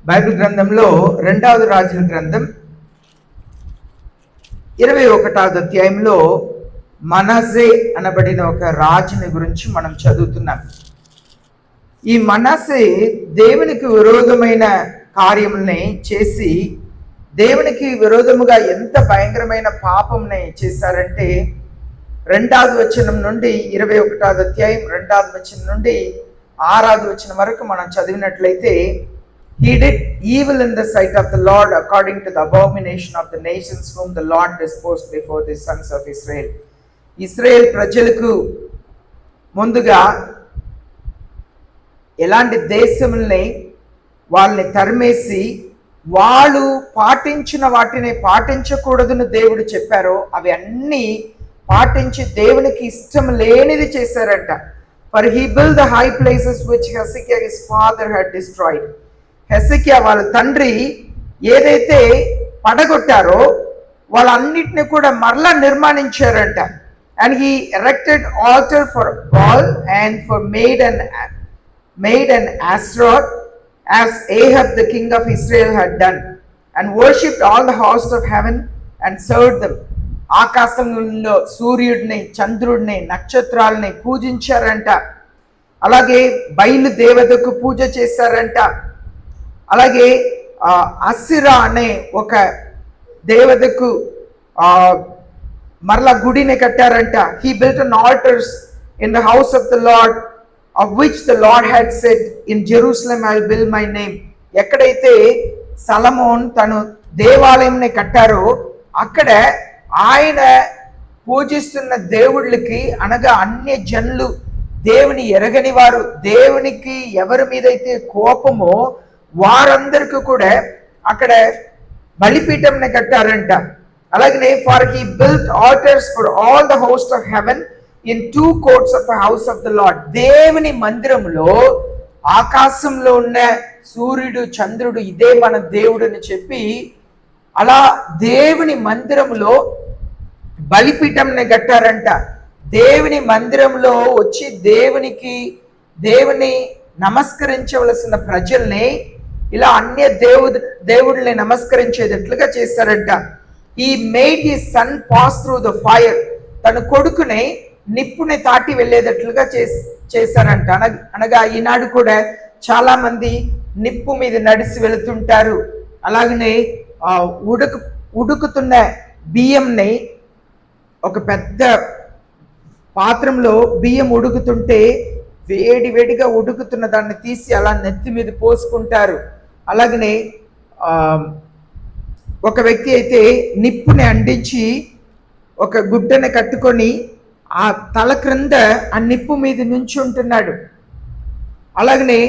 Bible గ్రంథంలో 2వ రాజుల గ్రంథం 21వ అధ్యాయంలో మనస్సే అనబడిన ఒక రాజుని గురించి మనం చదువుతున్నాం. ఈ మనస్సే దేవునికి విరోధమైన కార్యముల్ని చేసి దేవునికి విరోధముగా ఎంత భయంకరమైన పాపంని చేశారంటే 2వ వచనం నుండి 21వ అధ్యాయం 2వ వచనం నుండి 6వ వచనం వరకు మనం చదివినట్లయితే, He did evil in the sight of the Lord according to the abomination of the nations whom the Lord disposed before the sons of Israel. Israel ప్రజలకు ముందుగా ఎలాంటి దేశముల్ని వాళ్ళని తరిమేసి వాళ్ళు పాటించిన వాటిని పాటించకూడదని దేవుడు చెప్పారో అవి అన్నీ పాటించి దేవునికి ఇష్టం లేనిది చేశారంట. For he built the high places which Hezekiah his father had destroyed. హెజెకియా వాళ్ళ తండ్రి ఏదైతే పడగొట్టారో వాళ్ళన్నిటిని కూడా మరలా నిర్మాణించారంట. And he erected altar for Baal and for made and Ashtoreth as Ahab the king of Israel had done and worshipped all the hosts of heaven and served them. ఆకాశంలో సూర్యుడిని, చంద్రుడిని, నక్షత్రాలని పూజించారంట. అలాగే బయలు దేవతకు పూజ చేశారంట. అలాగే అసిరా అనే ఒక దేవతకు మరలా గుడిని కట్టారంట. He built an altars in the house of the Lord, of which the Lord had said, in Jerusalem I will build my name. ఎక్కడైతే సలమోన్ తను దేవాలయంని కట్టారో అక్కడ ఆయన పూజిస్తున్న దేవుళ్ళకి, అనగా అన్య జనులు, దేవుని ఎరగని వారు, దేవునికి ఎవరి మీదైతే కోపమో వారందరికీ కూడా అక్కడ బలిపీఠంని కట్టారంట. అలాగనే for he built altars for all the host of haven in 2 courts of the house of the Lord. దేవుని మందిరంలో ఆకాశంలో ఉన్న సూర్యుడు, చంద్రుడు ఇదే మన దేవుడు అని చెప్పి అలా దేవుని మందిరంలో బలిపీఠంని కట్టారంట. దేవుని మందిరంలో వచ్చి దేవుని నమస్కరించవలసిన ప్రజల్ని ఇలా అన్య దేవుడిని నమస్కరించేటట్లుగా చేశారంట. ఈ made his son pass through the fire. తన కొడుకుని నిప్పుని దాటి వెళ్ళేటట్లుగా చేశారంట. అనగా ఈనాడు కూడా చాలా మంది నిప్పు మీద నడిచి వెళుతుంటారు. అలాగనే ఉడుకుతున్న బియ్యంని ఒక పెద్ద పాత్రంలో బియ్యం ఉడుకుతుంటే వేడిగా ఉడుకుతున్న దాన్ని తీసి అలా నెత్తి మీద పోసుకుంటారు. అలాగనే ఒక వ్యక్తి అయితే నిప్పుని అంటించి ఒక గుడ్డని కట్టుకొని ఆ తల క్రింద ఆ నిప్పు మీద నుంచి ఉంటున్నాడు. అలాగనే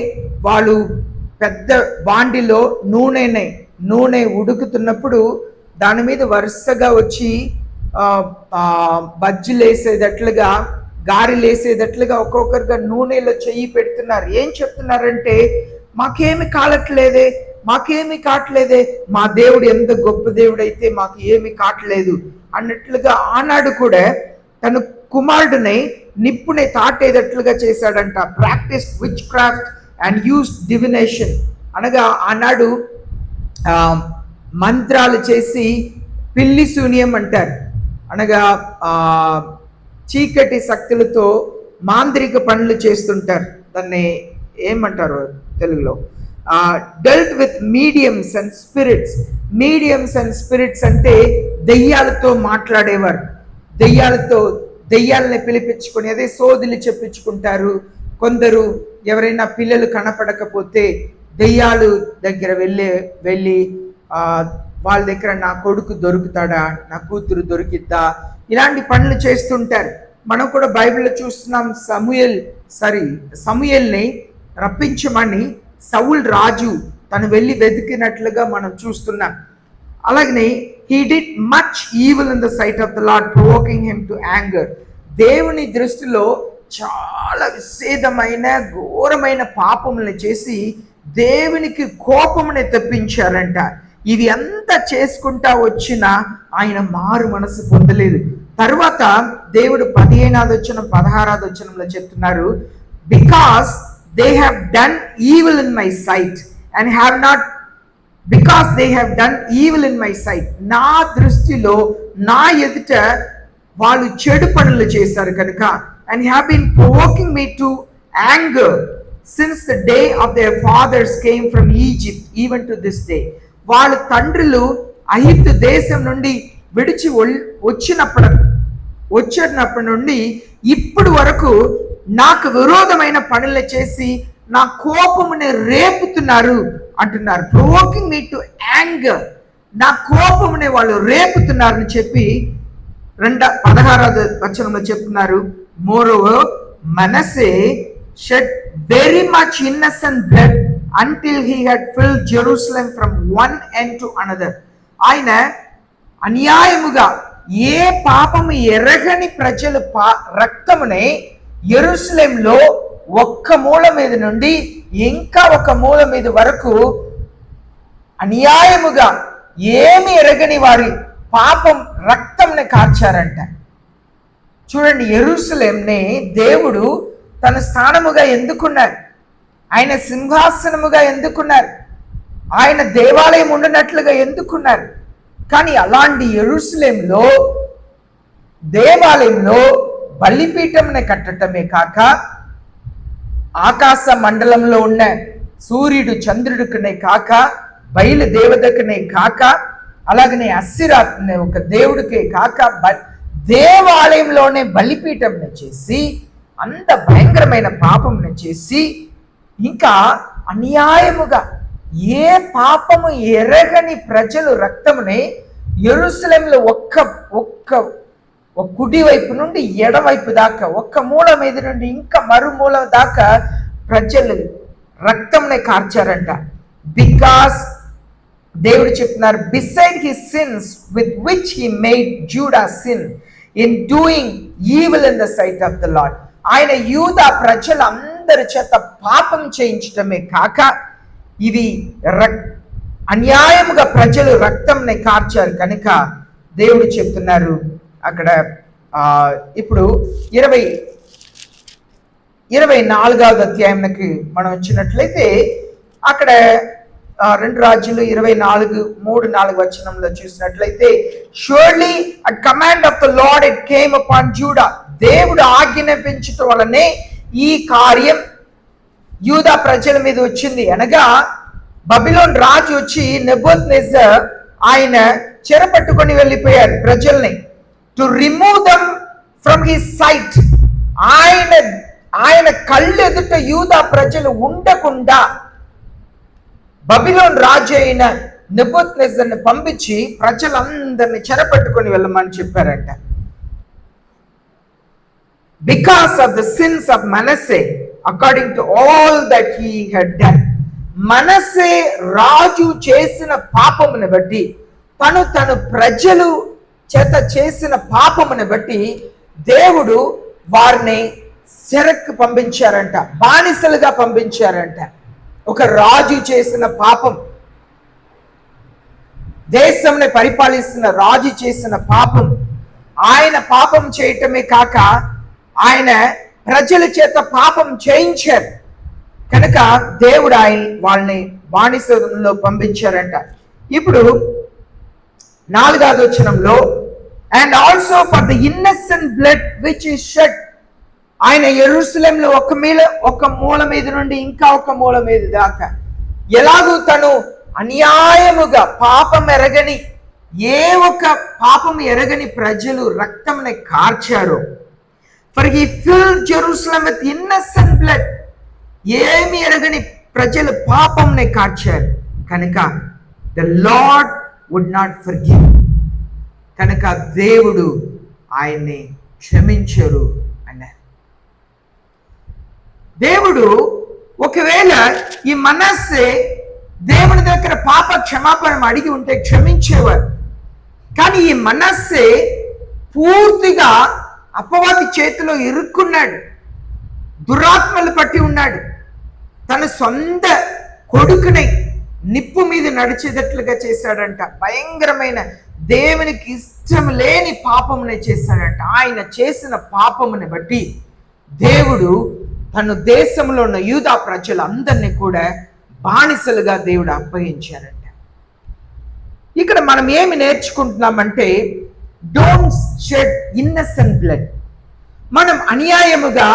వాళ్ళు పెద్ద బాండిలో నూనె ఉడుకుతున్నప్పుడు దాని మీద వరుసగా వచ్చి బజ్జీలేసేటట్లుగా, గారెలేసేటట్లుగా ఒక్కొక్కరుగా నూనెలో చెయ్యి పెడుతున్నారు. ఏం చెప్తున్నారంటే, మాకేమి కావట్లేదే, మా దేవుడు ఎంత గొప్ప దేవుడైతే మాకు ఏమి కావట్లేదు అన్నట్లుగా ఆనాడు కూడా తన కుమారుడిని నిప్పుని తాటేటట్లుగా చేశాడంట. Practice which craft and use divination. అనగా ఆనాడు మంత్రాలు చేసి పిల్లి శూన్యం అంటారు. అనగా చీకటి శక్తులతో మాంత్రిక పనులు చేస్తుంటారు. దాన్ని ఏమంటారు తెలుగులో? Dealt with mediums and spirits అంటే దెయ్యాలతో మాట్లాడేవారు. దెయ్యాలని పిలిపించుకొని అదే సోదిలు చెప్పించుకుంటారు. కొందరు ఎవరైనా పిల్లలు కనపడకపోతే దెయ్యాలు దగ్గర వెళ్ళి వాళ్ళ దగ్గర నా కొడుకు దొరుకుతాడా, నా కూతురు దొరికిద్దా, ఇలాంటి పనులు చేస్తుంటారు. మనం కూడా బైబిల్లో చూస్తున్నాం. సమూయేల్ని రప్పించమని సౌల్ రాజు తను వెళ్ళి వెతికినట్లుగా మనం చూస్తున్నాం. అలాగనే he did much evil in the sight of the Lord, provoking him to anger. దేవుని దృష్టిలో చాలా విషేదమైన ఘోరమైన పాపములను చేసి దేవునికి కోపముని తెప్పించారంట. ఇవి అంతా చేసుకుంటా వచ్చినా ఆయన మారు మనసు పొందలేదు. తర్వాత దేవుడు 15వ వచనం 16వ వచనంలో చెప్తున్నారు, because they have done evil in my sight and have not because they have done evil in my sight, నా దృష్టిలో నా ఎదుట వాళ్ళు చెడు పనులు చేశారు కనుక, and have been provoking me to anger since the day of their fathers came from Egypt even to this day. వాళ్ళ తండ్రులు ఐగుప్తు దేశం నుండి విడిచి వచ్చినప్పటి నుండి ఇప్పటి వరకు నాకు విరోధమైన పనులు చేసి నా కోపముని రేపుతున్నారు అంటున్నారు. ప్రొవోకింగ్ మీ టు యాంగర్, నా కోపముని వాళ్ళు రేపుతున్నారని చెప్పి 16వ వచనంలో చెప్తున్నారు. మోరోవర్ మనసే shed very much innocent blood until he had filled Jerusalem from one end to another. ఆయన అన్యాయముగా ఏ పాపము ఎరగని ప్రజలు రక్తమునే యెరూషలేములో ఒక్క మూల మీద నుండి ఇంకా ఒక మూల మీద వరకు అన్యాయముగా ఏమి ఎరగని వారి పాపం రక్తంని కార్చారంట. చూడండి, యెరూషలేంని దేవుడు తన స్థానముగా ఎందుకున్నారు? ఆయన సింహాసనముగా ఎందుకున్నారు? ఆయన దేవాలయం ఉండినట్లుగా ఎందుకున్నారు? కానీ అలాంటి యెరూషలేంలో దేవాలయంలో బలిపీఠంని కట్టడమే కాక ఆకాశ మండలంలో ఉన్న సూర్యుడు చంద్రుడికనే కాక బయలు దేవతకనే కాక అలాగనే అసిరాత్నే ఒక దేవుడికే కాక దేవాలయంలోనే బలిపీఠంని చేసి అంత భయంకరమైన పాపంను చేసి ఇంకా అన్యాయముగా ఏ పాపము ఎరగని ప్రజలు రక్తముని యెరూషలేములో ఒక్క కుడి వైపు నుండి ఎడవైపు దాకా ఒక్క మూల మీద నుండి ఇంకా మరుమూల దాకా ప్రజలు రక్తంని కార్చారంట. బికాస్ దేవుడు చెప్తున్నారు, beside his sins with which he made Judah sin in doing evil in the sight of the Lord. ఆయన యూదా ప్రజలందరి చేత పాపం చేయించడమే కాక ఇవి అన్యాయముగా ప్రజలు రక్తంని కార్చారు కనుక దేవుడు చెప్తున్నారు అక్కడ. ఇప్పుడు 24వ అధ్యాయంకి మనం వచ్చినట్లయితే అక్కడ 2 రాజులు 24:3-4 వచనంలో చూసినట్లయితే, surely at command of the lord it came upon JUDA, దేవుడు ఆజ్ఞాపించటం వలనే ఈ కార్యం యూదా ప్రజల మీద వచ్చింది. అనగా బబిలోన్ రాజు వచ్చి నెబుకద్నెజర్ ఆయన చెరపట్టుకొని వెళ్ళిపోయారు ప్రజల్ని. To remove them from his sight, ఆయన కళ్ళు ఎదుట యూదా ప్రజలు ఉండకుండా బబిలోన్ రాజు అయిన నెబుకద్నెజర్ని పంపించి ప్రజలందరినీ చెరపట్టుకొని వెళ్ళమని చెప్పారంట. Because of the sins of Manasseh, according to all that he had done. మనస్సే రాజు చేసిన పాపమును బట్టి తను ప్రజలు చేత చేసిన పాపమును బట్టి దేవుడు వారిని చెరకు పంపించారంట, బానిసలుగా పంపించారంట. ఒక రాజు చేసిన పాపం, దేశంని పరిపాలిస్తున్న రాజు చేసిన పాపం, ఆయన పాపం చేయటమే కాక ఆయన ప్రజల చేత పాపం చేయించారు కనుక దేవుడు వాళ్ళని బానిసలో పంపించారంట. ఇప్పుడు 4వ వచనంలో, and also for the innocent blood which is shed, ఆయన యెరూషలేములో ఒక మూల మీద నుండి ఇంకా ఒక మూల మీద దాకా ఎలాగూ తను అన్యాయముగా పాపం ఎరగని పాపం ఎరగని ప్రజలు రక్తంని కార్చారు. For he filled Jerusalem with innocent blood, ఏమి ఎరగని ప్రజలు పాపంని కార్చారు కనుక the Lord would not forgive, కనుక దేవుడు ఆయన్ని క్షమించరు అన్నారు. దేవుడు ఒకవేళ ఈ మనస్సే దేవుని దగ్గర పాప క్షమాపణ అడిగి ఉంటే క్షమించేవారు. కానీ ఈ మనస్సే పూర్తిగా అపవాది చేతిలో ఇరుక్కున్నాడు, దురాత్మలు పట్టి ఉన్నాడు. తన సొంత కొడుకుని నిప్పు మీద నడిచేటట్లుగా చేశాడంట. భయంకరమైన దేవునికి ఇష్టం లేని పాపమునే చేశాడంట. ఆయన చేసిన పాపముని బట్టి దేవుడు తన దేశంలో ఉన్న యూదా ప్రజలందరినీ కూడా బానిసలుగా దేవుడు అప్పగించారంట. ఇక్కడ మనం ఏమి నేర్చుకుంటున్నామంటే, డోంట్ షెడ్ ఇన్నసెంట్ బ్లడ్. మనం అన్యాయముగా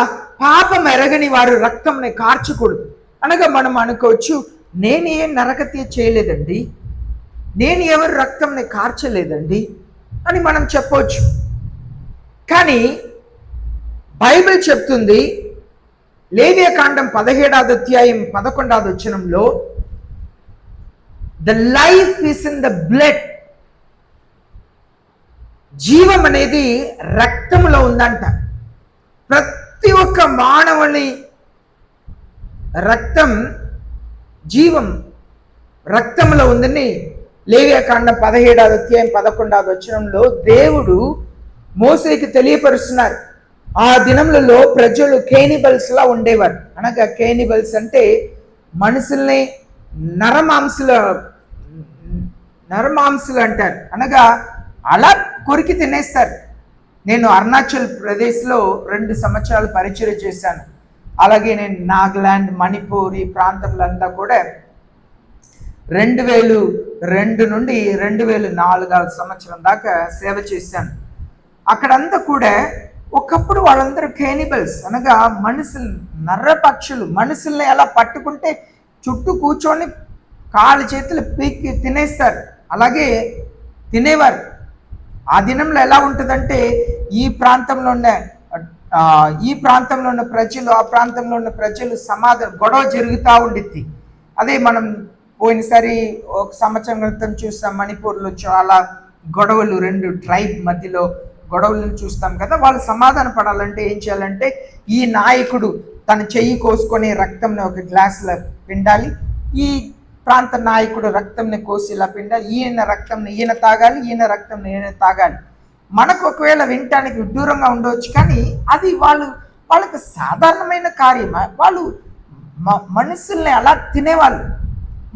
పాపం ఎరగని వారు రక్తంని కార్చకూడదు. అనగా మనం అనుకోవచ్చు, నేనేం నరకత్య చేయలేదండి, నేను ఎవరు రక్తంని కార్చలేదండి అని మనం చెప్పవచ్చు. కానీ బైబిల్ చెప్తుంది, లేవియకాండం 17వ అధ్యాయం 11వ వచనంలో, the life is in the blood. జీవం అనేది రక్తంలో ఉందంట. ప్రతి ఒక్క మానవుని రక్తం, జీవం రక్తంలో ఉందని లేవియకాండం 17వ అధ్యాయం 11వ వచనంలో దేవుడు మోసేకి తెలియపరుస్తున్నారు. ఆ దినములలో ప్రజలు కేనిబల్స్ లా ఉండేవారు. అనగా కేనిబల్స్ అంటే మనుషుల్ని నరమాంసులు అంటారు. అనగా అలా కొరికి తినేస్తారు. నేను అరుణాచల్ ప్రదేశ్లో 2 సంవత్సరాలు పరిచయం చేశాను. అలాగే నేను నాగాలాండ్, మణిపూర్ ఈ ప్రాంతంలో అంతా కూడా 2002 నుండి 2004 సంవత్సరం దాకా సేవ చేశాను. అక్కడంతా కూడా ఒకప్పుడు వాళ్ళందరూ కేనిబల్స్, అనగా మనుషులు, నర్రపక్షులు మనుషుల్ని ఎలా పట్టుకుంటే చుట్టూ కూర్చొని కాళ్ళు చేతులు పీక్కి తినేస్తారు. అలాగే తినేవారు. ఆ దినంలో ఎలా ఉంటుందంటే, ఈ ప్రాంతంలో ఉన్న ప్రజలు, ఆ ప్రాంతంలో ఉన్న ప్రజలు గొడవ జరుగుతూ ఉండిద్ది. అదే మనం పోయినసారి 1 సంవత్సరం క్రితం చూస్తాం, మణిపూర్లో చాలా గొడవలు, 2 ట్రైబ్ మధ్యలో గొడవలను చూస్తాం కదా. వాళ్ళు సమాధాన పడాలంటే ఏం చేయాలంటే, ఈ నాయకుడు తన చెయ్యి కోసుకొని రక్తంని ఒక గ్లాసులో పిండాలి, ఈ ప్రాంత నాయకుడు రక్తంని కోసి ఇలా పిండాలి, ఈయన రక్తంని ఈయన తాగాలి, ఈయన రక్తంని ఈయన తాగాలి. మనకు ఒకవేళ వినటానికి విడ్డూరంగా ఉండవచ్చు, కానీ అది వాళ్ళకి సాధారణమైన కార్యం. వాళ్ళు మనుషుల్ని అలా తినేవాళ్ళు.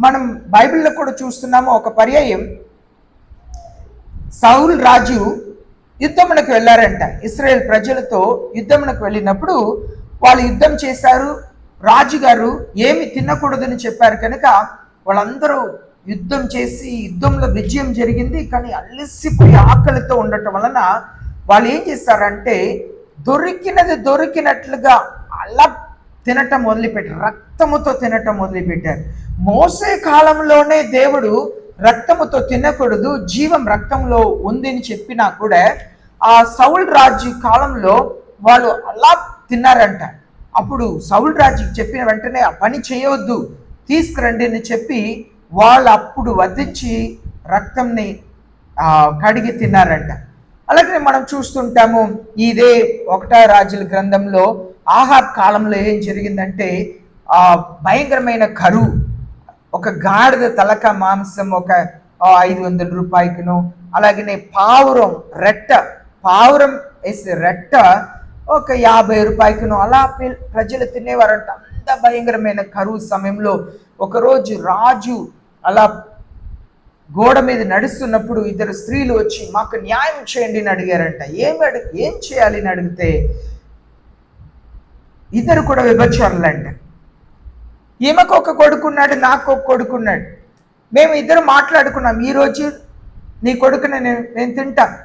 మనం బైబిల్లో కూడా చూస్తున్నాము. ఒక పర్యాయం సౌల్ రాజు యుద్ధమునకు వెళ్ళారంట. ఇశ్రాయేల్ ప్రజలతో యుద్ధమునకు వెళ్ళినప్పుడు వాళ్ళు యుద్ధం చేశారు. రాజుగారు ఏమి తినకూడదని చెప్పారు కనుక వాళ్ళందరూ యుద్ధం చేసి యుద్ధంలో విజయం జరిగింది. కానీ అలసిపోయి ఆకలితో ఉండటం వలన వాళ్ళు ఏం చేశారంటే, దొరికినట్లుగా అలా తినటం మొదలుపెట్టారు. రక్తముతో తినటం మొదలుపెట్టారు. మోసే కాలంలోనే దేవుడు రక్తముతో తినకూడదు, జీవం రక్తంలో ఉందని చెప్పినా కూడా ఆ సౌల్ రాజు కాలంలో వాళ్ళు అలా తిన్నారంట. అప్పుడు సౌల్ రాజుకి చెప్పిన వెంటనే ఆ పని చేయవద్దు, తీసుకురండి అని చెప్పి వాళ్ళు అప్పుడు వధించి రక్తంని కడిగి తిన్నారంట. అలాగే మనం చూస్తుంటాము, ఇదే 1వ రాజుల గ్రంథంలో ఆహాబ్ కాలంలో ఏం జరిగిందంటే, భయంకరమైన కరువు. ఒక గాడిద తలక మాంసం ఒక 500 రూపాయలకును, అలాగనే పావురం వేసే రెట్ట ఒక 50 రూపాయలకును అలా ప్రజలు తినేవారంట. అంత భయంకరమైన కరువు సమయంలో ఒకరోజు రాజు అలా గోడ మీద నడుస్తున్నప్పుడు 2 స్త్రీలు వచ్చి మాకు న్యాయం చేయండి అని అడిగారంట. ఏం చేయాలి అని అడిగితే, 2 కూడా విభచారులంట. ఈమెకు ఒక కొడుకున్నాడు, నాకు ఒక కొడుకున్నాడు. మేము 2 మాట్లాడుకున్నాం, ఈరోజు నీ కొడుకుని నేను తింటాను,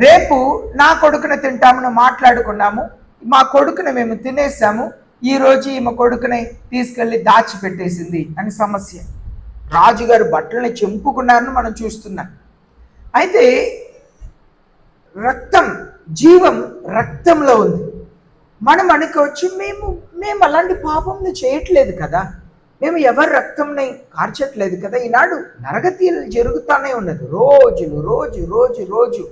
రేపు నా కొడుకుని తింటామని మాట్లాడుకున్నాము. మా కొడుకుని మేము తినేసాము, ఈరోజు ఈమె కొడుకుని తీసుకెళ్ళి దాచిపెట్టేసింది అని సమస్య. రాజుగారు బట్టలని చెంపుకున్నారని మనం చూస్తున్నాం. అయితే రక్తం, జీవం రక్తంలో ఉంది. మనం అనుకోవచ్చు, మేము అలాంటి పాపంని చేయట్లేదు కదా, మేము ఎవరి రక్తంని కార్చట్లేదు కదా. ఈనాడు నరగతీలు జరుగుతూనే ఉన్నది. రోజు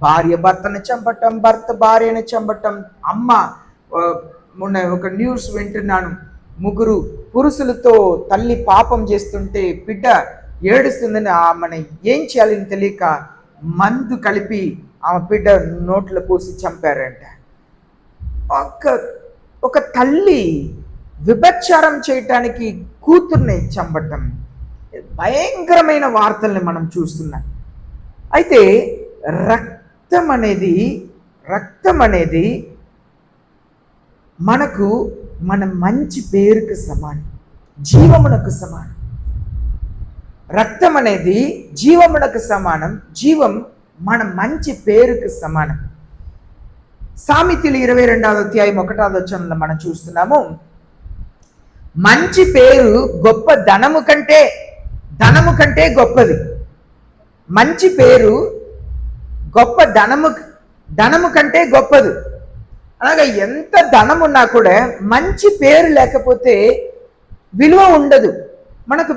భార్య భర్తను చంపటం, భర్త భార్యను చంపటం. మొన్న ఒక న్యూస్ వింటున్నాను, 3 పురుషులతో తల్లి పాపం చేస్తుంటే బిడ్డ ఏడుస్తుందని ఆమెను ఏం చేయాలని తెలియక మందు కలిపి ఆమె బిడ్డ నోట్లో పోసి చంపారంట. ఒక తల్లి విభచారం చేయటానికి కూతుర్ని చంపటం, భయంకరమైన వార్తల్ని మనం చూస్తున్నాం. అయితే రక్తం అనేది మనకు మన మంచి పేరుకు సమానం, జీవమునకు సమానం. రక్తం అనేది జీవమునకు సమానం. జీవం మన జీవమునకు సమానం. జీవం మన మంచి పేరుకు సమానం. సామెతలు 22వ అధ్యాయం 1వ వచనంలో మనం చూస్తున్నాము, మంచి పేరు గొప్ప ధనము కంటే గొప్పది. మంచి పేరు గొప్ప ధనము కంటే గొప్పది. అనగా ఎంత ధనం ఉన్నా కూడా మంచి పేరు లేకపోతే విలువ ఉండదు. మనకు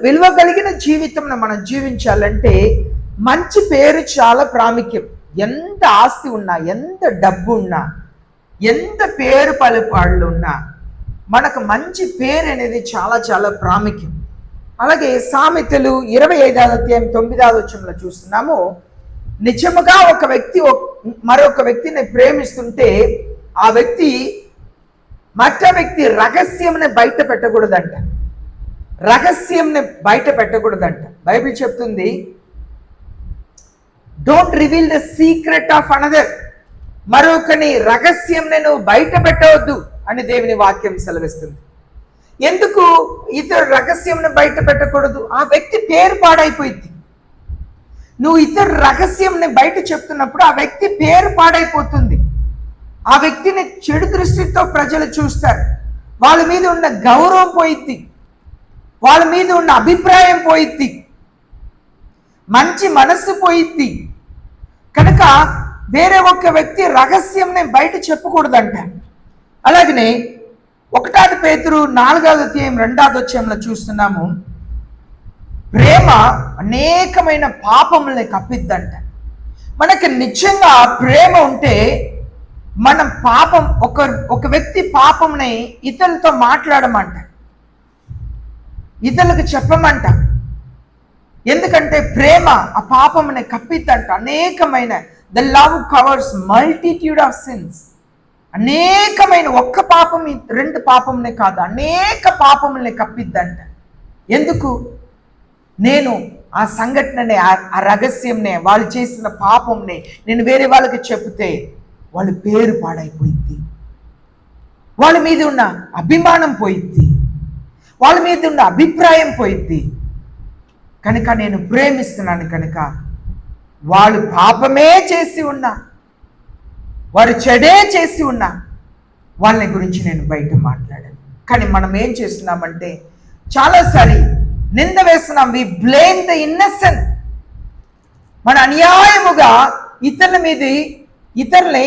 విలువ కలిగిన జీవితం మనం జీవించాలంటే మంచి పేరు చాలా ప్రాముఖ్యం. ఎంత ఆస్తి ఉన్నా, ఎంత డబ్బు ఉన్నా, ఎంత పేరు పలుపాళ్ళు ఉన్నా మనకు మంచి పేరు అనేది చాలా చాలా ప్రాముఖ్యం. అలాగే సామెతలు 25వ అధ్యాయం 9వ వచనంలో చూస్తున్నాము, నిజముగా ఒక వ్యక్తి మరొక వ్యక్తిని ప్రేమిస్తుంటే ఆ వ్యక్తి మற்ற వ్యక్తి రహస్యంని బయట పెట్టకూడదంట. రహస్యంని బయట పెట్టకూడదంట. బైబిల్ చెప్తుంది, don't reveal the secret of another. మరొకని రహస్యంని నువ్వు బయట పెట్టవద్దు అని దేవుని వాక్యం సెలవిస్తుంది. ఎందుకు ఇతరు రహస్యంని బయట పెట్టకూడదు? ఆ వ్యక్తి పేరు పాడైపోయింది. నువ్వు ఇతరు రహస్యంని బయట చెప్తున్నప్పుడు ఆ వ్యక్తి పేరు పాడైపోతుంది. ఆ వ్యక్తిని చెడు దృష్టితో ప్రజలు చూస్తారు. వాళ్ళ మీద ఉన్న గౌరవం పోయిద్ది, వాళ్ళ మీద ఉన్న అభిప్రాయం పోయిద్ది, మంచి మనస్సు పోయిద్ది. కనుక వేరే ఒక వ్యక్తి రహస్యంని బయట చెప్పకూడదంట. అలాగనే 1 పేతురు 4వ అధ్యాయం 2వ వచనంలో చూస్తున్నాము, ప్రేమ అనేకమైన పాపముల్ని కప్పిద్దంట. మనకి నిజంగా ప్రేమ ఉంటే మనం ఒక వ్యక్తి పాపంని ఇతరులతో మాట్లాడమంట, ఇతరులకు చెప్పమంట. ఎందుకంటే ప్రేమ ఆ పాపంని కప్పిద్దంట. అనేకమైన the love covers multitude of since. అనేకమైన ఒక్క పాపం 2 పాపంనే కాదు, అనేక పాపముల్ని కప్పిద్దంట. ఎందుకు? నేను ఆ సంఘటనని, ఆ రహస్యంనే, వాళ్ళు చేసిన పాపంని నేను వేరే వాళ్ళకి చెప్తే వాళ్ళ పేరు పాడైపోయింది, వాళ్ళ మీద ఉన్న అభిమానం పోయింది, వాళ్ళ మీద ఉన్న అభిప్రాయం పోయింది. కనుక నేను ప్రేమిస్తున్నాను కనుక వాళ్ళు పాపమే చేసి ఉన్నా, వారు చెడే చేసి ఉన్నా వాళ్ళని గురించి నేను బయట మాట్లాడాను. కానీ మనం ఏం చేస్తున్నామంటే చాలాసారి నింద వేస్తున్నాం. వి బ్లేమ్ ద ఇన్నసెంట్. మన అన్యాయముగా ఇతరుల్ని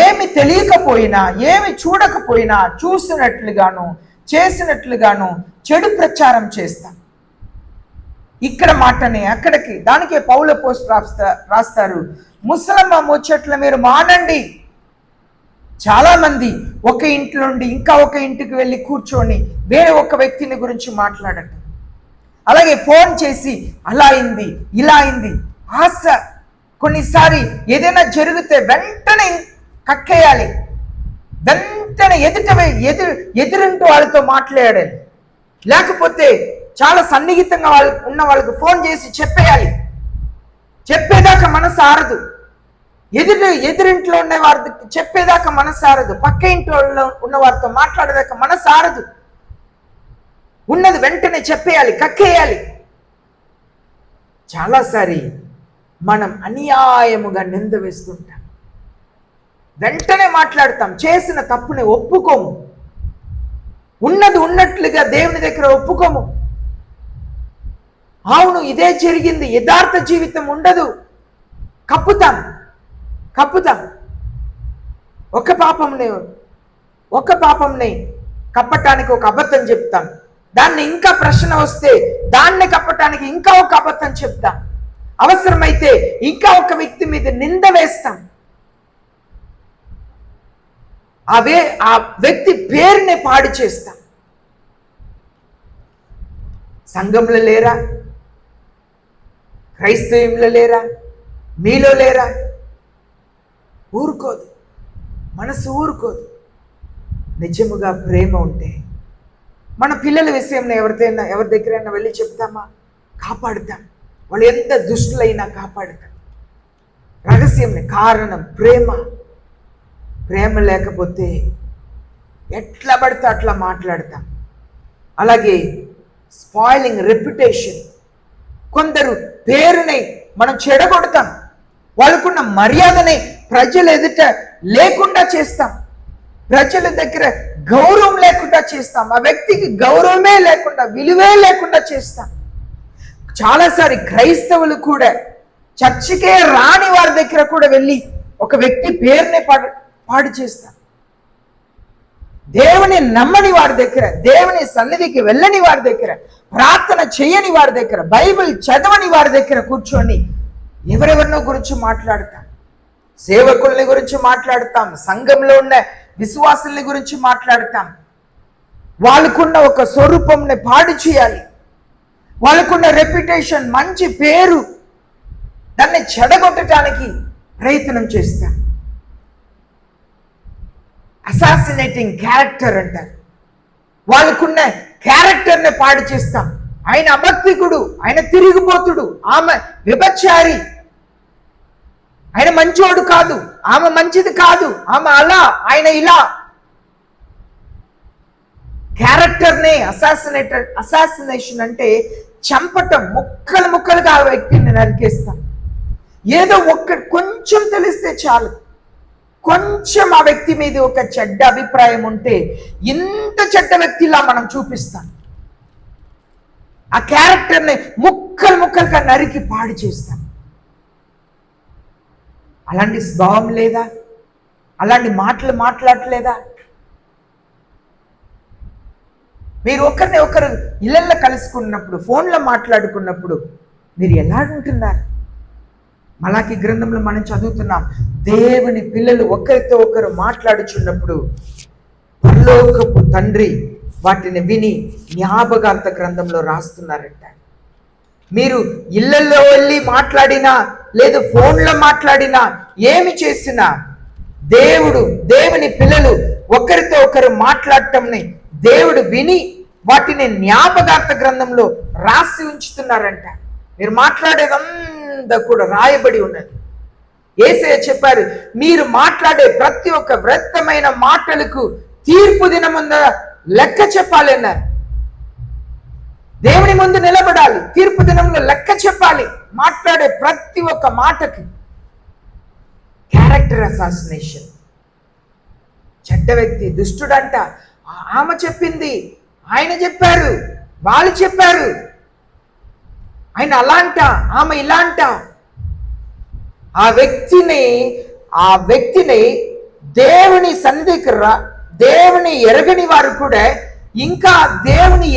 ఏమి తెలియకపోయినా, ఏమి చూడకపోయినా చూసినట్లుగాను చేసినట్లుగాను చెడు ప్రచారం చేస్తాం. ఇక్కడ మాటని అక్కడికి, దానికే పౌలు అపోస్తలుడు రాస్తారు, ముసలమ్మ ముచ్చట్లు మీరు మానండి. చాలా మంది ఒక ఇంటి నుండి ఇంకా ఒక ఇంటికి వెళ్ళి కూర్చొని వేరే ఒక వ్యక్తిని గురించి మాట్లాడటం, అలాగే ఫోన్ చేసి అలా అయింది ఇలా అయింది ఆశ. కొన్నిసారి ఏదైనా జరిగితే వెంటనే కక్కేయాలి, వెంటనే ఎదురింటూ వాళ్ళతో మాట్లాడాలి, లేకపోతే చాలా సన్నిహితంగా ఉన్న వాళ్ళకి ఫోన్ చేసి చెప్పేయాలి. చెప్పేదాకా మనసు ఆరదు. ఎదురింట్లో ఉన్న వారికి చెప్పేదాకా మనసు ఆరదు. పక్క ఇంట్లో ఉన్న వారితో మాట్లాడేదాకా మనసు ఆరదు. ఉన్నది వెంటనే చెప్పేయాలి, కక్కేయాలి. చాలాసారి మనం అన్యాయముగా నింద వేస్తుంటాం, వెంటనే మాట్లాడతాం, చేసిన తప్పుని ఒప్పుకోము, ఉన్నది ఉన్నట్లుగా దేవుని దగ్గర ఒప్పుకోము. అవును ఇదే జరిగింది, యథార్థ జీవితం ఉండదు, కప్పుతాం. ఒక పాపంని కప్పటానికి ఒక అబద్ధం చెప్తాం, దాన్ని ఇంకా ప్రశ్న వస్తే దాన్ని కప్పటానికి ఇంకా ఒక అబద్ధం చెప్తాం, అవసరమైతే ఇంకా ఒక వ్యక్తి మీద నింద వేస్తాం. ఆ వ్యక్తి పేరుని పాడు చేస్తాం. సంఘంలో లేరా? క్రైస్తవంలో లేరా? మీలో లేరా? ఊరుకోదు, మనసు ఊరుకోదు. నిజముగా ప్రేమ ఉంటే మన పిల్లల విషయంలో ఎవరి దగ్గరైనా వెళ్ళి చెప్తామా? కాపాడుతాం. వాళ్ళు ఎంత దుష్టులైనా కాపాడుతాం. రహస్యం కారణం ప్రేమ లేకపోతే ఎట్లా పడితే అట్లా మాట్లాడతాం. అలాగే స్పాయిలింగ్ రెప్యుటేషన్. కొందరు పేరుని మనం చెడగొడతాం, వాళ్ళకున్న మర్యాదని ప్రజల ఎదుట లేకుండా చేస్తాం, ప్రజల దగ్గర గౌరవం లేకుండా చేస్తాం, ఆ వ్యక్తికి గౌరవమే లేకుండా విలువే లేకుండా చేస్తాం. చాలాసారి క్రైస్తవులు కూడా చర్చికే రాని వారి దగ్గర కూడా వెళ్ళి ఒక వ్యక్తి పేరునే పాడు చేస్తాం. దేవుని నమ్మని వారి దగ్గర, దేవుని సన్నిధికి వెళ్ళని వారి దగ్గర, ప్రార్థన చేయని వారి దగ్గర, బైబిల్ చదవని వారి దగ్గర కూర్చొని ఎవరెవరినో గురించి మాట్లాడతాం, సేవకుల్ని గురించి మాట్లాడతాం, సంఘంలో ఉన్న విశ్వాసుల్ని గురించి మాట్లాడతాం. వాళ్ళకున్న ఒక స్వరూపంని పాడు చేయాలి, వాళ్ళకున్న రెప్యుటేషన్, మంచి పేరు, దాన్ని చెడగొట్టడానికి ప్రయత్నం చేస్తాం. అసాసినేటింగ్ క్యారెక్టర్ అంటారు. వాళ్ళకున్న క్యారెక్టర్ని పాడు చేస్తాం. ఆయన అభక్తికుడు, ఆయన తిరిగిపోతుడు, ఆమె వ్యభిచారి, ఆయన మంచోడు కాదు, ఆమె మంచిది కాదు, ఆమె అలా, ఆయన ఇలా. క్యారెక్టర్నే అసాసినేషన్ అంటే చంపటం, ముక్కలు ముక్కలుగా ఆ వ్యక్తిని నరికేస్తాం. ఏదో కొంచెం తెలిస్తే చాలు, కొంచెం ఆ వ్యక్తి మీద ఒక చెడ్డ అభిప్రాయం ఉంటే ఇంత చెడ్డ వ్యక్తిలా మనం చూపిస్తాం. ఆ క్యారెక్టర్ని ముక్కలు ముక్కలుగా నరికి పాడు చేస్తాం. అలాంటి స్వభావం లేదా? అలాంటి మాటలు మాట్లాడలేదా? మీరు ఒకరిని ఒకరు ఇళ్ళల్లో కలుసుకున్నప్పుడు, ఫోన్లో మాట్లాడుకున్నప్పుడు మీరు ఎలా ఉంటున్నారు? మలాకి గ్రంథంలో మనం చదువుతున్నాం, దేవుని పిల్లలు ఒకరితో ఒకరు మాట్లాడుచున్నప్పుడు పరలోకపు తండ్రి వాటిని విని జ్ఞాపకార్థ గ్రంథంలో రాస్తున్నారంట. మీరు ఇళ్ళల్లో వెళ్ళి మాట్లాడినా, లేదు ఫోన్లో మాట్లాడినా, ఏమి చేసినా దేవుని పిల్లలు ఒకరితో ఒకరు మాట్లాడటంని దేవుడు విని వాటిని జ్ఞాపకార్థ గ్రంథంలో రాసి ఉంచుతున్నారంట. మీరు మాట్లాడేదంతా కూడా రాయబడి ఉన్నది. యేసయ్య చెప్పారు, మీరు మాట్లాడే ప్రతి ఒక్క వ్యర్థమైన మాటలకు తీర్పు దినముంద లెక్క చెప్పాలి అన్నారు. దేవుని ముందు నిలబడాలి, తీర్పు దినంలో లెక్క చెప్పాలి మాట్లాడే ప్రతి ఒక్క మాటకి. Character assassination. చెడ్డ వ్యక్తి, దుష్టుడంట, ఆమె చెప్పింది, ఆయన చెప్పారు, వాళ్ళు చెప్పారు, ఆయన అలాంట, ఆమె ఇలాంట. ఆ వ్యక్తిని దేవుని సన్నిధికి దేవుని ఎరగని వారు కూడా ఇంకా దేవుని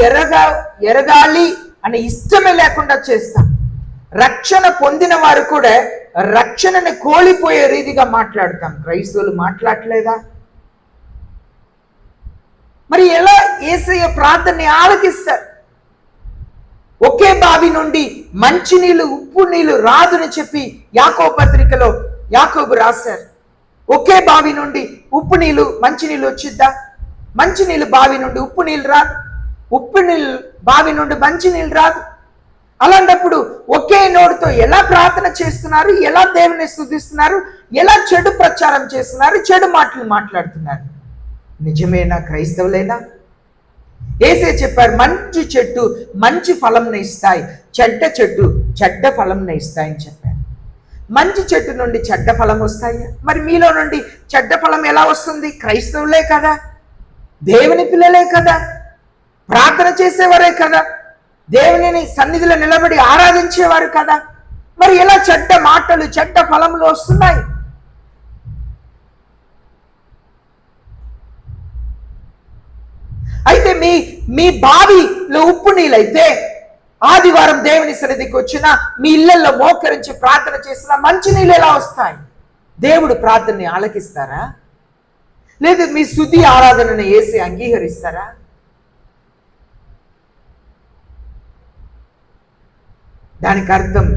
ఎరగాలి అనే ఇష్టమే లేకుండా చేస్తాం. రక్షణ పొందిన వారు కూడా రక్షణని కోల్పోయే రీతిగా మాట్లాడతాం. క్రైస్తవులు మాట్లాడలేదా? మరి ఎలా యేసయ్య ప్రార్థనని ఆలకిస్తారు? ఒకే బావి నుండి మంచినీళ్ళు ఉప్పు నీళ్లు రాదుని చెప్పి యాకోబు పత్రికలో యాకోబు రాశారు. ఒకే బావి నుండి ఉప్పు నీళ్లు మంచినీళ్ళు వచ్చిద్దా? మంచినీళ్ళు బావి నుండి ఉప్పు నీళ్ళు రాదు, ఉప్పు నీళ్ళు బావి నుండి మంచినీళ్ళు రాదు. అలాంటప్పుడు ఒకే నోటితో ఎలా ప్రార్థన చేస్తున్నారు, ఎలా దేవుని స్తుతిస్తున్నారు, ఎలా చెడు ప్రచారం చేస్తున్నారు, చెడు మాటలు మాట్లాడుతున్నారు? నిజమేనా? క్రైస్తవులేనా? యేసే చెప్పారు, మంచి చెట్టు మంచి ఫలంను ఇస్తాయి, చెడ్డ చెట్టు చెడ్డ ఫలంను ఇస్తాయని చెప్పారు. మంచి చెట్టు నుండి చెడ్డ ఫలం వస్తాయి. మరి మీలో నుండి చెడ్డ ఫలం ఎలా వస్తుంది? క్రైస్తవులే కదా, దేవుని పిల్లలే కదా, ప్రార్థన చేసేవారే కదా, దేవుని సన్నిధిలో నిలబడి ఆరాధించేవారు కదా. మరి ఎలా చెడ్డ మాటలు చెడ్డ ఫలములు వస్తున్నాయి? అయితే మీ బావిలో ఉప్పు నీళ్ళైతే ఆదివారం దేవుని సన్నిధికి వచ్చిన, మీ ఇళ్లలో మోకరించి ప్రార్థన చేసిన మంచి నీళ్ళు ఎలా వస్తాయి? దేవుడు ప్రార్థనని ఆలకిస్తారా? లేదు మీ స్తుతి ఆరాధనను యేసే అంగీకరిస్తారా? దానికి అర్థం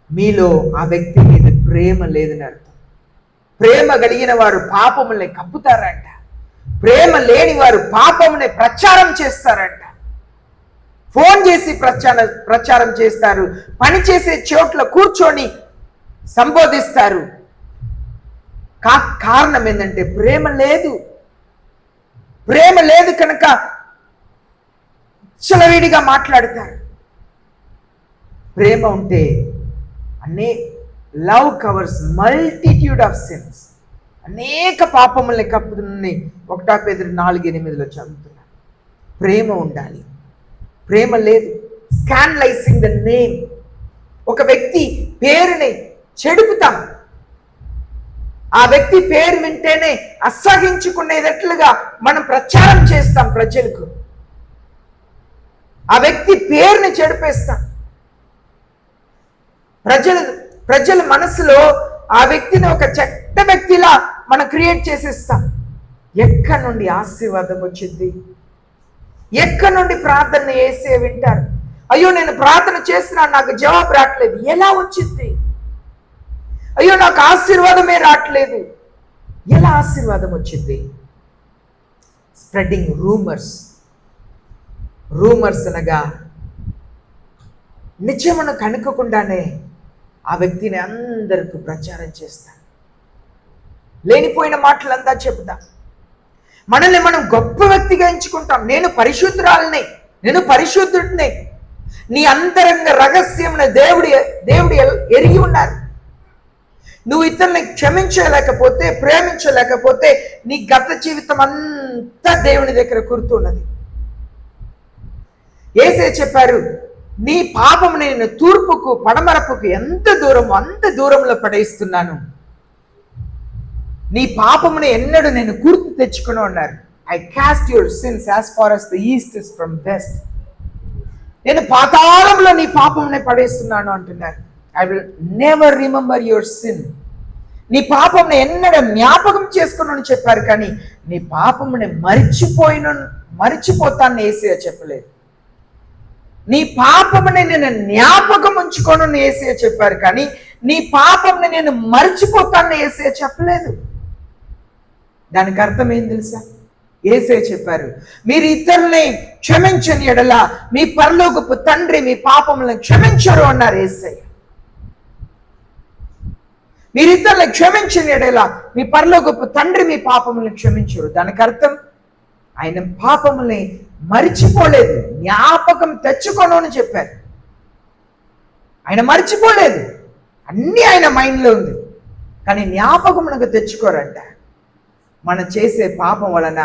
మీలో ఆ వ్యక్తి మీద ప్రేమ లేదని అర్థం. ప్రేమ కలిగిన వారు పాపముల్ని కప్పుతారంట, ప్రేమ లేని వారు పాపముని ప్రచారం చేస్తారంట. ఫోన్ చేసి ప్రచారం చేస్తారు, పని చేసే చోట్ల కూర్చొని సంబోధిస్తారు. కారణం ఏంటంటే ప్రేమ లేదు. ప్రేమ లేదు కనుక విచ్చలవిడిగా మాట్లాడతారు. ప్రేమ ఉంటే love covers multitude of since, అనేక పాపముల్ని కప్పుతుంది. 1 పేతురు 4:8 చదువుతున్నారు. ప్రేమ ఉండాలి. ప్రేమ లేదు, స్కాండలైజింగ్ ద నేమ్. ఒక వ్యక్తి పేరుని చెడుపుతాం, ఆ వ్యక్తి పేరు వింటేనే అసహించుకునేటట్లుగా మనం ప్రచారం చేస్తాం ప్రజలకు. ఆ వ్యక్తి పేరుని చెడిపేస్తాం. ప్రజల మనసులో ఆ వ్యక్తిని ఒక చెడ్డ వ్యక్తిలా మనం క్రియేట్ చేసేస్తాం. ఎక్కడి నుండి ఆశీర్వాదం వచ్చింది? ఎక్కడి నుండి ప్రార్థన చేసే వింటారు? అయ్యో, నేను ప్రార్థన చేసినా నాకు జవాబు రావట్లేదు. ఎలా వచ్చింది? అయ్యో, నాకు ఆశీర్వాదమే రావట్లేదు. ఎలా ఆశీర్వాదం వచ్చింది? Spreading rumours. రూమర్స్ అనగా నిజమును కనుక్కోకుండానే ఆ వ్యక్తిని అందరికీ ప్రచారం చేస్తాం. లేనిపోయిన మాటలంతా చెబుతాం. మనల్ని మనం గొప్ప వ్యక్తిగా ఎంచుకుంటాం. నేను పరిశుద్ధురాలని, నేను పరిశుద్ధుడిని. నీ అంతరంగ రహస్యమును దేవుడు ఎరిగి ఉన్నారు. నువ్వు ఇతరుల్ని క్షమించలేకపోతే, ప్రేమించలేకపోతే నీ గత జీవితం అంతా దేవుని దగ్గర కూర్చున్నది. యేసయ్య చెప్పారు, నీ పాపము నేను తూర్పుకు పడమరపుకు ఎంత దూరమో అంత దూరంలో పడేస్తున్నాను. నీ పాపమును ఎన్నడూ నేను గుర్తు తెచ్చుకుని ఉన్నారు. I cast your sins as far as the east is from west. నేను పాతాళంలో నీ పాపమునే పడేస్తున్నాను అంటున్నారు. I will never remember your sin. నీ పాపమును ఎన్నడూ జ్ఞాపకం చేసుకున్నాను చెప్పారు, కానీ నీ పాపముని మరిచిపోతాను యేసయ్య చెప్పలేదు. నీ పాపముని నేను జ్ఞాపకం ఉంచుకోను యేసయ్య చెప్పారు, కానీ నీ పాపముని నేను మరిచిపోతాను యేసయ్య చెప్పలేదు. దానికి అర్థం ఏం తెలుసా? యేసయ్య చెప్పారు, మీరు ఇతరుల్ని క్షమించని ఎడల మీ పరలోకపు తండ్రి మీ పాపములను క్షమించరు అన్నారు యేసయ్య. మీరు ఇతరుల్ని క్షమించని ఎడల మీ పరలోకపు తండ్రి మీ పాపములను క్షమించరు. దానికి అర్థం ఆయన పాపముల్ని మరిచిపోలేదు, జ్ఞాపకం తెచ్చుకోను అని చెప్పారు. ఆయన మరిచిపోలేదు, అన్నీ ఆయన మైండ్లో ఉంది, కానీ జ్ఞాపకం మనకు తెచ్చుకోరంట. మనం చేసే పాపం వలన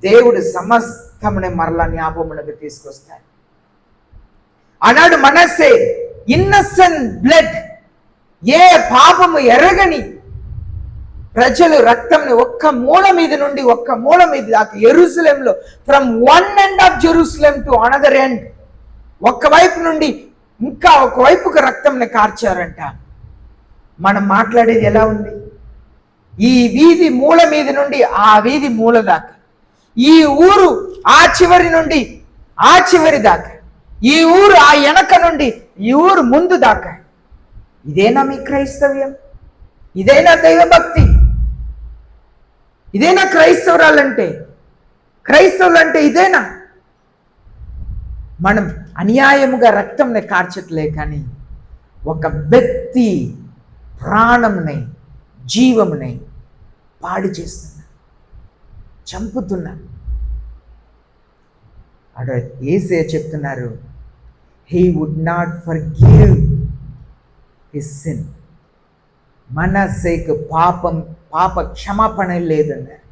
దేవుడు సమస్తమునే మరలా జ్ఞాపకమునకు తీసుకొస్తాడు. ఆనాడు మనస్సే ఇన్నసెంట్ బ్లడ్, ఏ పాపము ఎరగని ప్రజలు రక్తంని ఒక్క మూల మీద నుండి ఒక్క మూల మీద దాకా యెరూషలేంలో, from one end of Jerusalem to another end, ఒక్కవైపు నుండి ఇంకా ఒకవైపుకు రక్తంని కార్చారంట. మనం మాట్లాడేది ఎలా ఉంది? ఈ వీధి మూల మీద నుండి ఆ వీధి మూల దాకా, ఈ ఊరు ఆ చివరి నుండి ఆ చివరి దాకా, ఈ ఊరు ఆ వెనక నుండి ఈ ఊరు ముందు దాకా. ఇదేనా మీ క్రైస్తవ్యం? ఇదేనా దైవభక్తి? ఇదేనా క్రైస్తవురాలంటే? క్రైస్తవులంటే ఇదేనా? మనం అన్యాయముగా రక్తంని కార్చట్లే, కానీ ఒక వ్యక్తి ప్రాణంని, జీవముని పాడు చేస్తున్నా, చంపుతున్నా. అక్కడ యేసయ్య చెప్తున్నారు, he would not forgive his sin. మనస్సేకు పాప క్షమాపణ లేదన్నారు.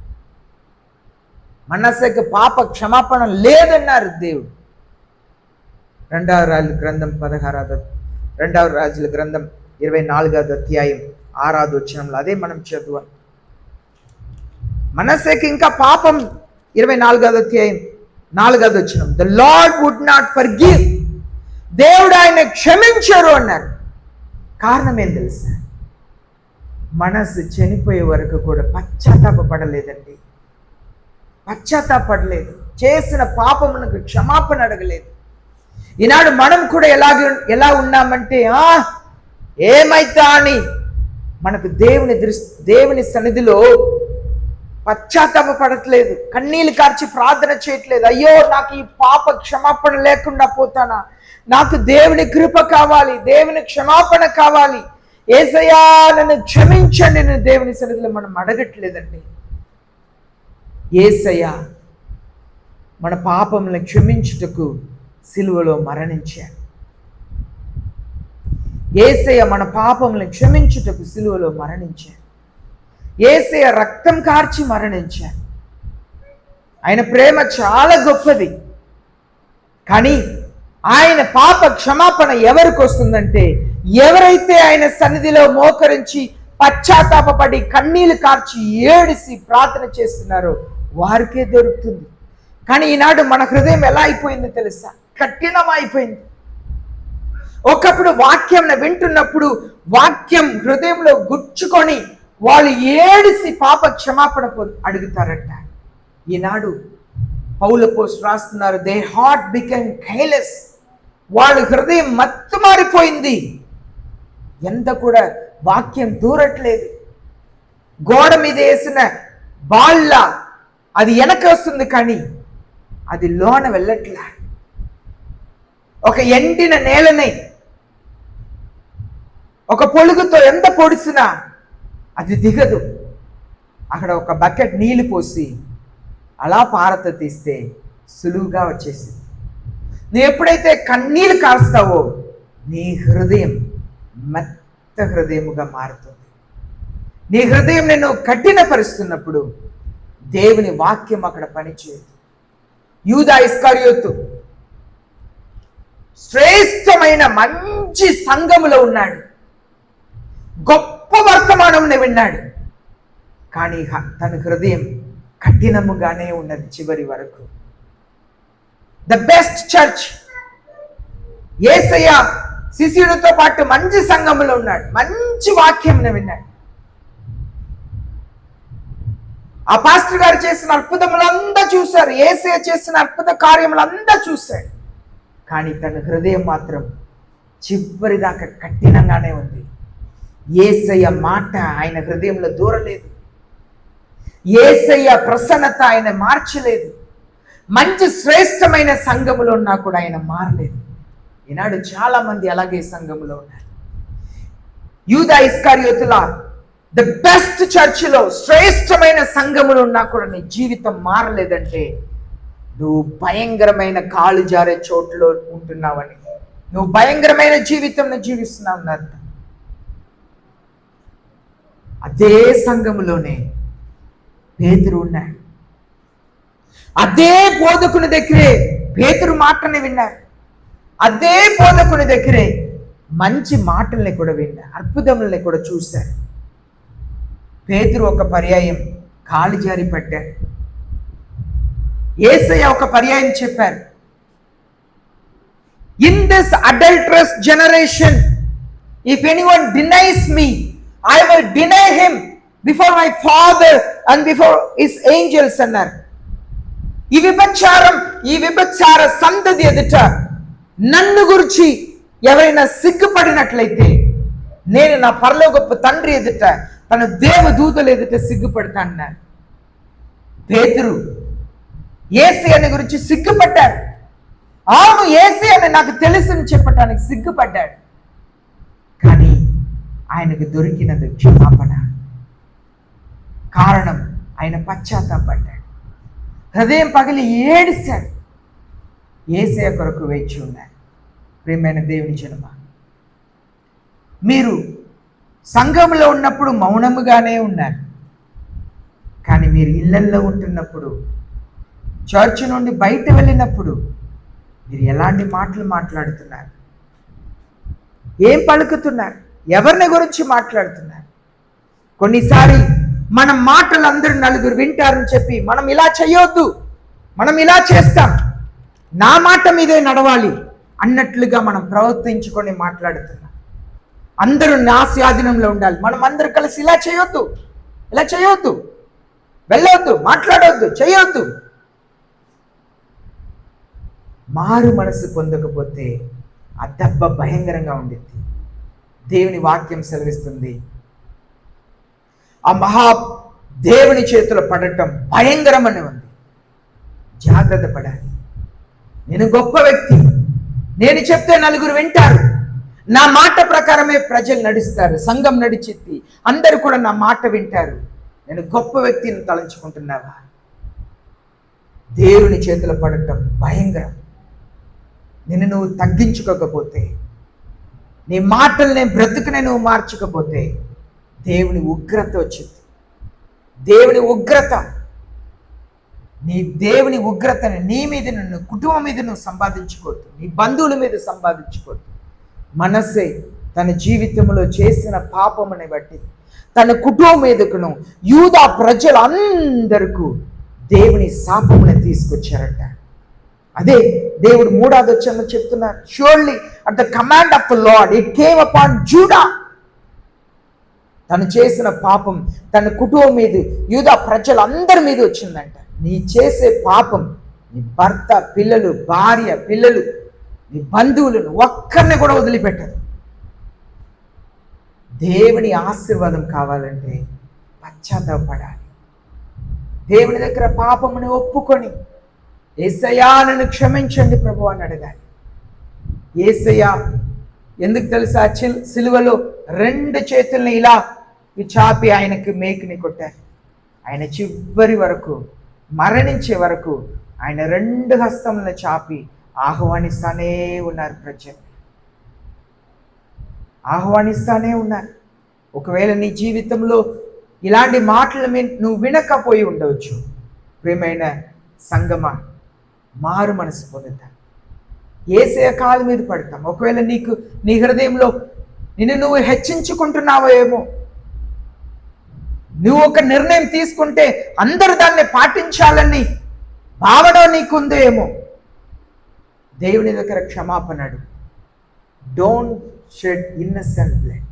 మనస్సేకు పాప క్షమాపణ లేదన్నారు దేవుడు. 2వ రాజుల గ్రంథం 2వ రాజుల గ్రంథం 24వ అధ్యాయం 6వ వచనంలో అదే మనం చదువు. మనస్సేకు ఇంకా పాపం 24వ అధ్యాయం 4వ వచనం, the Lord would not forgive. దేవుడు ఆయన క్షమించరు అన్నారు. కారణం ఏం తెలుసా? మనస్సు చనిపోయే వరకు కూడా పశ్చాత్తాపడలేదండి. పశ్చాత్తాపడలేదు, చేసిన పాపమునకు క్షమాపణ అడగలేదు. ఈనాడు మనం కూడా ఎలా ఉన్నామంటే ఏమైతా అని మనకు దేవుని సన్నిధిలో పశ్చాత్తాపడట్లేదు, కన్నీళ్ళు కార్చి ప్రార్థన చేయట్లేదు. అయ్యో, నాకు ఈ పాప క్షమాపణ లేకుండా పోతానా? నాకు దేవుని కృప కావాలి, దేవుని క్షమాపణ కావాలి, యేసయ్యా నన్ను క్షమించండి నేను దేవుని సన్నిధిలో మనం అడగట్లేదండి. యేసయ్య మన పాపములను క్షమించుటకు సిలువలో మరణించాడు. యేసయ్య మన పాపములను క్షమించుటకు సిలువలో మరణించాడు. యేసయ్య రక్తం కార్చి మరణించాడు. ఆయన ప్రేమ చాలా గొప్పది. కానీ ఆయన పాప క్షమాపణ ఎవరికి వస్తుందంటే, ఎవరైతే ఆయన సన్నిధిలో మోకరించి పశ్చాత్తాపపడి కన్నీళ్లు కార్చి ఏడిసి ప్రార్థన చేస్తున్నారో వారికే దొరుకుతుంది. కానీ ఈనాడు మన హృదయం ఎలా అయిపోయిందో తెలుసా? కఠినమైపోయింది. ఒకప్పుడు వాక్యం వింటున్నప్పుడు వాక్యం హృదయంలో గుచ్చుకొని వాళ్ళు ఏడిసి పాప క్షమాపణ అడుగుతారట. ఈనాడు పౌలు అపోస్తలుడు రాస్తున్నారు, దే హార్ట్ బికమ్ కేర్లెస్. వాళ్ళ హృదయం మత్తు మారిపోయింది. ఎంత కూడా వాక్యం దూరట్లేదు. గోడ మీద వేసిన బాళ్ళ అది వెనక వస్తుంది, కానీ అది లోన వెళ్ళట్లా. ఒక ఎండిన నేలని ఒక పొలుగుతో ఎంత పొడిసినా అది దిగదు. అక్కడ ఒక బకెట్ నీళ్లు పోసి అలా పారత తీస్తే సులువుగా వచ్చేసింది. నువ్వు ఎప్పుడైతే కన్నీళ్ళు కాస్తావో నీ హృదయం మెత్త హృదయముగా మారుతుంది. నీ హృదయం నిన్ను కఠినపరుస్తున్నప్పుడు దేవుని వాక్యం అక్కడ పనిచేయదు. యూదా ఇస్కరియోతు శ్రేష్టమైన మంచి సంఘములో ఉన్నాడు, గొప్ప వర్తమానం విన్నాడు, కానీ తన హృదయం కఠినముగానే ఉన్నది చివరి వరకు. ద బెస్ట్ చర్చ్, యేసయ్య శిష్యుడితో పాటు మంచి సంఘములో ఉన్నాడు, మంచి వాక్యం విన్నాడు. ఆ పాస్టర్ గారు చేసిన అద్భుతములంతా చూశారు, యేసయ్య చేసిన అద్భుత కార్యములంతా చూశాడు, కానీ తన హృదయం మాత్రం చివరి దాకా కఠినంగానే ఉంది. యేసయ్య మాట ఆయన హృదయంలో దూరలేదు. యేసయ్య ప్రసన్నత ఆయన మార్చలేదు. మంచి శ్రేష్టమైన సంఘములో ఉన్నా కూడా ఆయన మారలేదు. ఈనాడు చాలా మంది అలాగే సంఘములో ఉన్నారు. యూదా ఇస్కరియోతులా ద బెస్ట్ చర్చిలో శ్రేష్టమైన సంఘములో ఉన్నా కూడా నీ జీవితం మారలేదంటే నువ్వు భయంకరమైన కాలు జారే చోటులో ఉంటున్నావని, నువ్వు భయంకరమైన జీవితం జీవిస్తున్నావు అర్థం. అదే సంఘములోనే పేతురు ఉన్నాడు. అదే బోధకుని దగ్గరే పేతురు మాటని విన్నారు. అదే బోధకుని దగ్గరే మంచి మాటల్ని కూడా విన్నారు, అద్భుతములని కూడా చూశారు. పేతురు ఒక పర్యాయం కాలు జారి పడ్డాడు. యేసయ్య ఒక పర్యాయం చెప్పారు, in this adulterous generation if anyone denies me I will deny him before my Father and before his angels అన్నారు. ఈ విభచార సంతతి ఎదుట నన్ను గురించి ఎవరైనా సిగ్గుపడినట్లయితే నేను నా పరలోకపు తండ్రి ఎదుట, తన దేవదూతల ఎదుట సిగ్గుపడతా అన్నారు. పేతురు యేసయ్యని గురించి సిగ్గుపడ్డాడు. అవును, యేసయ్యని నాకు తెలుసని చెప్పటానికి సిగ్గుపడ్డాడు. కానీ ఆయనకు దొరికినది క్షమాపణ. కారణం ఆయన పశ్చాత్తాపడ్డాడు, హృదయం పగిలి ఏడిశాడు, యేసయ్య కొరకు వేచి ఉన్నాడు. ప్రియమైన దేవుని జనమా, మీరు సంఘంలో ఉన్నప్పుడు మౌనముగానే ఉన్నారు, కానీ మీరు ఇళ్లల్లో ఉంటున్నప్పుడు, చర్చ్ నుండి బయట వెళ్ళినప్పుడు మీరు ఎలాంటి మాటలు మాట్లాడుతున్నారు? ఏం పలుకుతున్నారు? ఎవరిని గురించి మాట్లాడుతున్నారు? కొన్నిసారి మన మాటలు అందరూ నలుగురు వింటారని చెప్పి మనం ఇలా చేయొద్దు, మనం ఇలా చేస్తాం, నా మాట మీదే నడవాలి అన్నట్లుగా మనం ప్రవర్తించుకొని మాట్లాడుతున్నాం. అందరూ నా స్వాధీనంలో ఉండాలి, మనం అందరూ కలిసి ఇలా చేయొద్దు, ఇలా చేయొద్దు, వెళ్ళొద్దు, మాట్లాడొద్దు, చేయొద్దు. మారు మనసు పొందకపోతే ఆ దెబ్బ భయంకరంగా ఉండిద్ది. దేవుని వాక్యం సెలవిస్తుంది, ఆ మహా దేవుని చేతిలో పడటం భయంకరమని ఉంది. జాగ్రత్త పడాలి. నేను గొప్ప వ్యక్తి, నేను చెప్తే నలుగురు వింటారు, నా మాట ప్రకారమే ప్రజలు నడుస్తారు, సంఘం నడిచిద్ది, అందరూ కూడా నా మాట వింటారు, నేను గొప్ప వ్యక్తిని తలంచుకుంటున్నావా? దేవుని చేతిలో పడటం భయంకరం. నిన్ను నువ్వు తగ్గించుకోకపోతే, నీ మాటల్ని బ్రతుకుని నువ్వు మార్చకపోతే దేవుని ఉగ్రత వచ్చింది. దేవుని ఉగ్రత, దేవుని ఉగ్రతని నీ మీద, నువ్వు కుటుంబం మీద నువ్వు సంపాదించుకోవద్దు, నీ బంధువుల మీద సంపాదించుకోవద్దు. మనస్సే తన జీవితంలో చేసిన పాపముని బట్టి తన కుటుంబం మీదకును యూదా ప్రజలందరికీ దేవుని శాపముని తీసుకొచ్చారట. అదే దేవుడు 3వ వచనంలో చెప్తున్నారు, surely at the command of the lord it came upon JUDA. తను చేసిన పాపం తన కుటుంబం మీద, యూదా ప్రజలందరి మీద వచ్చిందంట. నీ చేసే పాపం నీ భర్త, పిల్లలు, భార్య, పిల్లలు, నీ బంధువులను ఒక్కరిని కూడా వదిలిపెట్టదు. దేవుని ఆశీర్వాదం కావాలంటే పశ్చాత్తాపడాలి. దేవుని దగ్గర పాపముని ఒప్పుకొని యేసయ్యా నన్ను క్షమించండి ప్రభు అని అడగాలి. యేసయ్యా ఎందుకు తెలుసా, సిలువలో 2 చేతుల్ని ఇలా చాపి ఆయనకి మేకుని కొట్టారు. ఆయన చివరి వరకు, మరణించే వరకు ఆయన 2 హస్తములను చాపి ఆహ్వానిస్తానే ఉన్నారు, ప్రజలు ఆహ్వానిస్తానే ఉన్నారు. ఒకవేళ నీ జీవితంలో ఇలాంటి మాటలు నువ్వు వినకపోయి ఉండవచ్చు. ప్రియమైన సంగమా, మారు మనసు పొందుతాం, యేసయ్య కాళ్ళ మీద పడతాం. ఒకవేళ నీ హృదయంలో నిన్ను నువ్వు హెచ్చించుకుంటున్నావో ఏమో, నువ్వు ఒక నిర్ణయం తీసుకుంటే అందరూ దాన్ని పాటించాలని భావన నీకుందో ఏమో, దేవుని దగ్గర క్షమాపణ అడుగు. Don't shed innocent blood.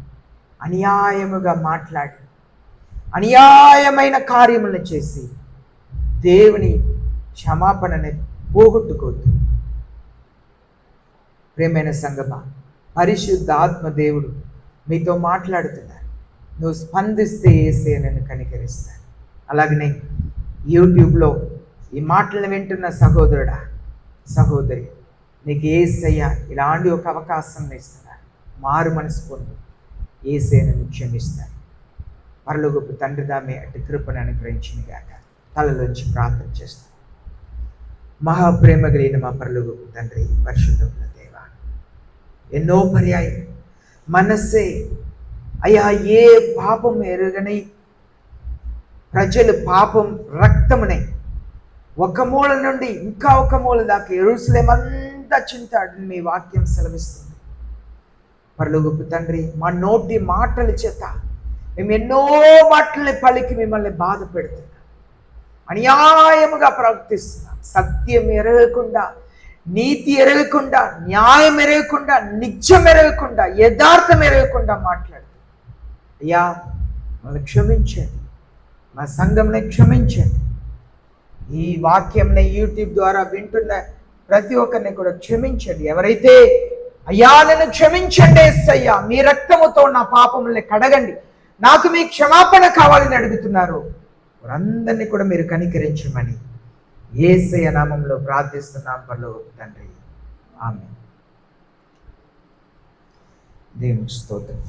అన్యాయముగా మాట్లాడి, అన్యాయమైన కార్యములను చేసి దేవుని క్షమాపణని పోగొట్టుకోవద్దు. ప్రియమైన సంగమా, పరిశుద్ధ ఆత్మ దేవుడు మీతో మాట్లాడుతున్నారు. నువ్వు స్పందిస్తే యేసయ్య నిన్ను కనికరిస్తాడు. అలాగనే యూట్యూబ్లో ఈ మాటలను వింటున్న సహోదరుడా, సహోదరి, నీకు యేసయ్య ఇలాంటి ఒక అవకాశం ఇస్తున్నాడు. మారు మనసు పొందు, యేసయ్య నిన్ను క్షమిస్తాడు. పరలోకపు తండ్రి దామే అటు కృపను అనుగ్రహించింది గాక. తలలోంచి ప్రార్థన చేస్తాను. మహాప్రేమ కలిగిన మా పరలోకపు తండ్రి, పరిశుద్ధమైన దేవా, ఎన్నో పర్యాయం మనస్సే అయ్యా ఏ పాపం ఎరుగని ప్రజలు పాపం రక్తమునే ఒక మూల నుండి ఇంకా ఒక మూల దాకా యెరూషలేమంతా చింతాడు మీ వాక్యం సెలవిస్తుంది. పరలోకపు తండ్రి, మా నోటి మాటల చేత మేము ఎన్నో మాటల్ని పలికి మిమ్మల్ని బాధ పెడుతున్నాం, అన్యాయముగా ప్రవర్తిస్తున్నాం. సత్యం ఎరగకుండా, నీతి ఎరగకుండా, న్యాయం ఎరగకుండా, నిజం ఎరగకుండా, యథార్థం ఎరగకుండా మాట్లాడు. అయ్యా మమ్మల్ని క్షమించండి, మా సంఘంని క్షమించండి. ఈ వాక్యంని యూట్యూబ్ ద్వారా వింటున్న ప్రతి ఒక్కరిని కూడా క్షమించండి. ఎవరైతే అయ్యా నన్ను క్షమించండి యేసయ్యా, మీ రక్తముతో నా పాపముల్ని కడగండి, నాకు మీ క్షమాపణ కావాలని అడుగుతున్నారు, వారందరినీ కూడా మీరు కనికరించమని యేసయ్య నామంలో ప్రార్థిస్తున్నాం పరలోకపు తండ్రి. ఆమేన్. దేవునికి స్తోత్రం.